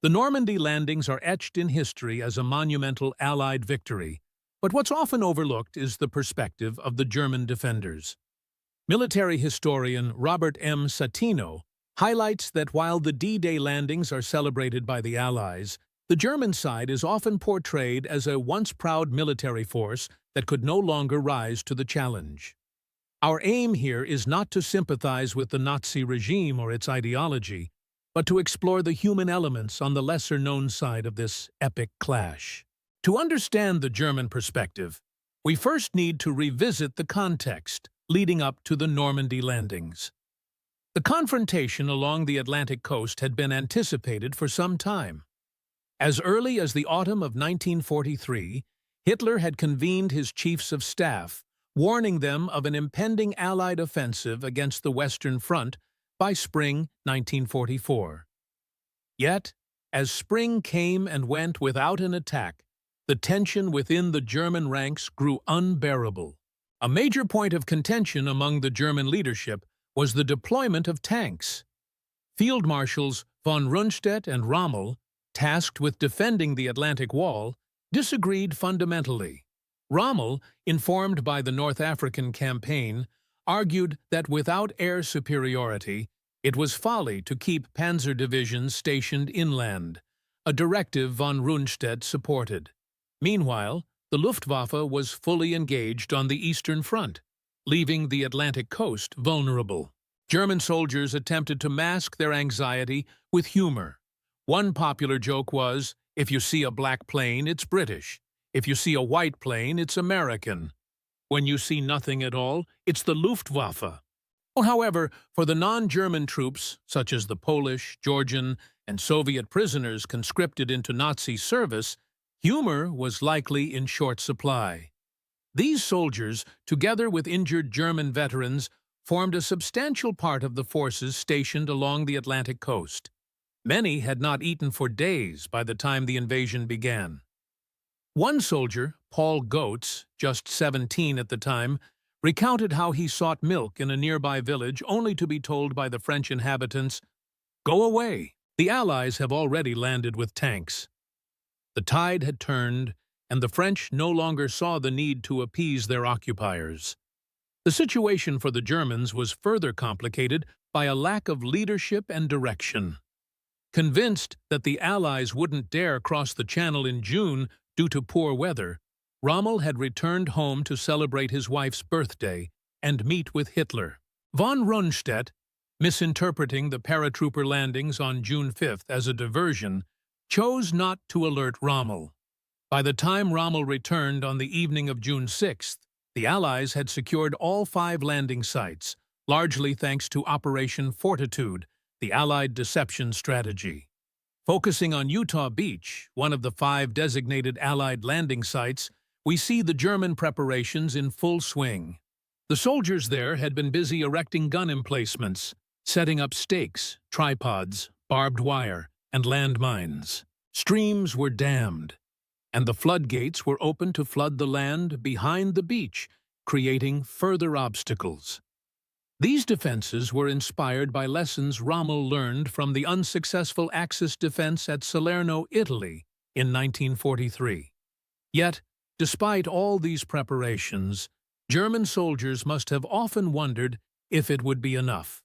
The Normandy landings are etched in history as a monumental Allied victory, but what's often overlooked is the perspective of the German defenders. Military historian Robert M. Satino highlights that while the D-Day landings are celebrated by the Allies, the German side is often portrayed as a once-proud military force that could no longer rise to the challenge. Our aim here is not to sympathize with the Nazi regime or its ideology, but to explore the human elements on the lesser-known side of this epic clash. To understand the German perspective, we first need to revisit the context leading up to the Normandy landings. The confrontation along the Atlantic coast had been anticipated for some time. As early as the autumn of 1943, Hitler had convened his chiefs of staff, warning them of an impending Allied offensive against the Western Front by spring 1944. Yet, as spring came and went without an attack, the tension within the German ranks grew unbearable. A major point of contention among the German leadership was the deployment of tanks. Field Marshals von Rundstedt and Rommel, tasked with defending the Atlantic Wall, disagreed fundamentally. Rommel, informed by the North African campaign, argued that without air superiority, it was folly to keep panzer divisions stationed inland, a directive von Rundstedt supported. Meanwhile, the Luftwaffe was fully engaged on the Eastern Front, leaving the Atlantic coast vulnerable. German soldiers attempted to mask their anxiety with humor. One popular joke was, "If you see a black plane, it's British. If you see a white plane, it's American. When you see nothing at all, it's the Luftwaffe." However, for the non-German troops, such as the Polish, Georgian, and Soviet prisoners conscripted into Nazi service, humor was likely in short supply. These soldiers, together with injured German veterans, formed a substantial part of the forces stationed along the Atlantic coast. Many had not eaten for days by the time the invasion began. One soldier, Paul Goetz, just 17 at the time, recounted how he sought milk in a nearby village only to be told by the French inhabitants, "Go away, the Allies have already landed with tanks." The tide had turned, and the French no longer saw the need to appease their occupiers. The situation for the Germans was further complicated by a lack of leadership and direction. Convinced that the Allies wouldn't dare cross the Channel in June due to poor weather, Rommel had returned home to celebrate his wife's birthday and meet with Hitler. Von Rundstedt, misinterpreting the paratrooper landings on June 5th as a diversion, chose not to alert Rommel. By the time Rommel returned on the evening of June 6th, the Allies had secured all 5 landing sites, largely thanks to Operation Fortitude, the Allied deception strategy. Focusing on Utah Beach, one of the 5 designated Allied landing sites, we see the German preparations in full swing. The soldiers there had been busy erecting gun emplacements, setting up stakes, tripods, barbed wire, and landmines. Streams were dammed, and the floodgates were open to flood the land behind the beach, creating further obstacles. These defenses were inspired by lessons Rommel learned from the unsuccessful Axis defense at Salerno, Italy, in 1943. Yet, despite all these preparations, German soldiers must have often wondered if it would be enough.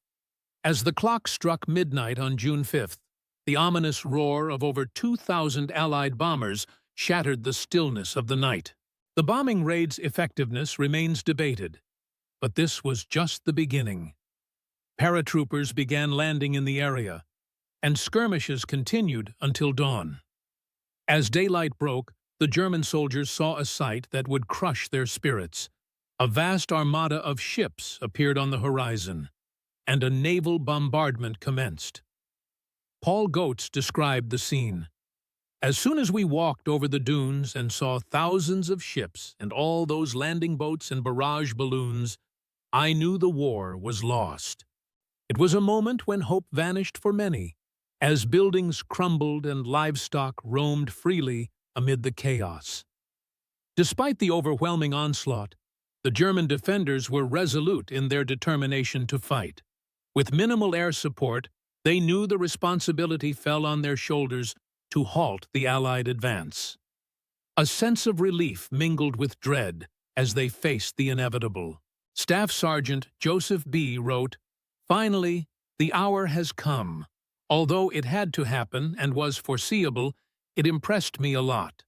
As the clock struck midnight on June 5th, the ominous roar of over 2,000 Allied bombers shattered the stillness of the night. The bombing raid's effectiveness remains debated, but this was just the beginning. Paratroopers began landing in the area, and skirmishes continued until dawn. As daylight broke, the German soldiers saw a sight that would crush their spirits. A vast armada of ships appeared on the horizon, and a naval bombardment commenced. Paul Goetz described the scene. "As soon as we walked over the dunes and saw thousands of ships and all those landing boats and barrage balloons, I knew the war was lost." It was a moment when hope vanished for many, as buildings crumbled and livestock roamed freely amid the chaos. Despite the overwhelming onslaught, the German defenders were resolute in their determination to fight. With minimal air support, they knew the responsibility fell on their shoulders to halt the Allied advance. A sense of relief mingled with dread as they faced the inevitable. Staff Sergeant Joseph B. wrote, "Finally, the hour has come. Although it had to happen and was foreseeable, it impressed me a lot.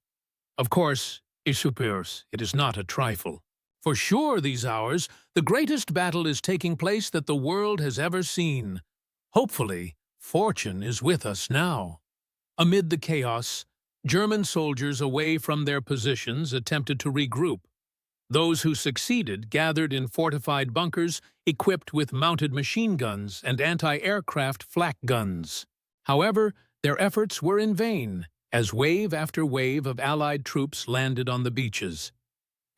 Of course, it is not a trifle. For sure these hours, the greatest battle is taking place that the world has ever seen. Hopefully, fortune is with us now." Amid the chaos, German soldiers away from their positions attempted to regroup. Those who succeeded gathered in fortified bunkers equipped with mounted machine guns and anti-aircraft flak guns. However, their efforts were in vain, as wave after wave of Allied troops landed on the beaches.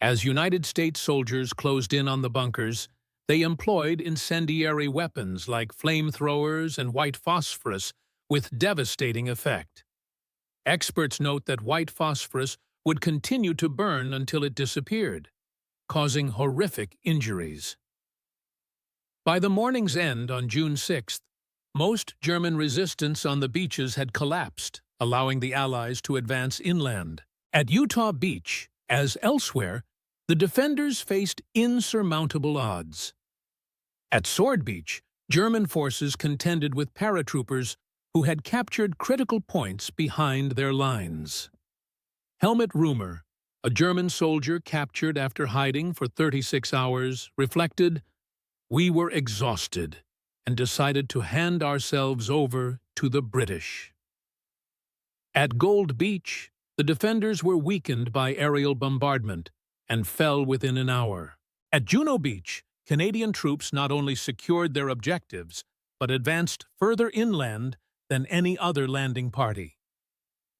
As United States soldiers closed in on the bunkers, they employed incendiary weapons like flamethrowers and white phosphorus with devastating effect. Experts note that white phosphorus would continue to burn until it disappeared, causing horrific injuries. By the morning's end on June 6th, most German resistance on the beaches had collapsed, allowing the Allies to advance inland. At Utah Beach, as elsewhere, the defenders faced insurmountable odds. At Sword Beach, German forces contended with paratroopers who had captured critical points behind their lines. Helmut Römer, a German soldier captured after hiding for 36 hours, reflected, "We were exhausted and decided to hand ourselves over to the British." At Gold Beach, the defenders were weakened by aerial bombardment and fell within an hour. At Juno Beach, Canadian troops not only secured their objectives, but advanced further inland than any other landing party.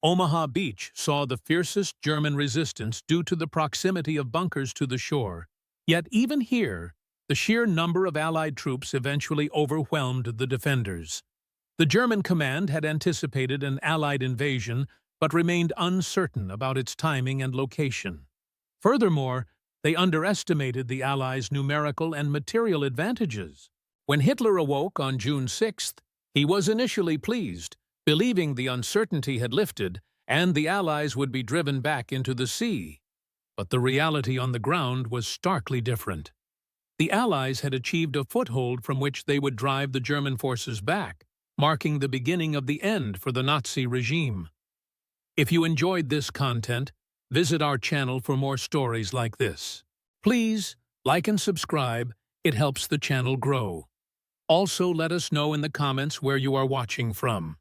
Omaha Beach saw the fiercest German resistance due to the proximity of bunkers to the shore. Yet even here, the sheer number of Allied troops eventually overwhelmed the defenders. The German command had anticipated an Allied invasion, but remained uncertain about its timing and location. Furthermore, they underestimated the Allies' numerical and material advantages. When Hitler awoke on June 6th, he was initially pleased, believing the uncertainty had lifted and the Allies would be driven back into the sea. But the reality on the ground was starkly different. The Allies had achieved a foothold from which they would drive the German forces back, marking the beginning of the end for the Nazi regime. If you enjoyed this content, visit our channel for more stories like this. Please like and subscribe, it helps the channel grow. Also, let us know in the comments where you are watching from.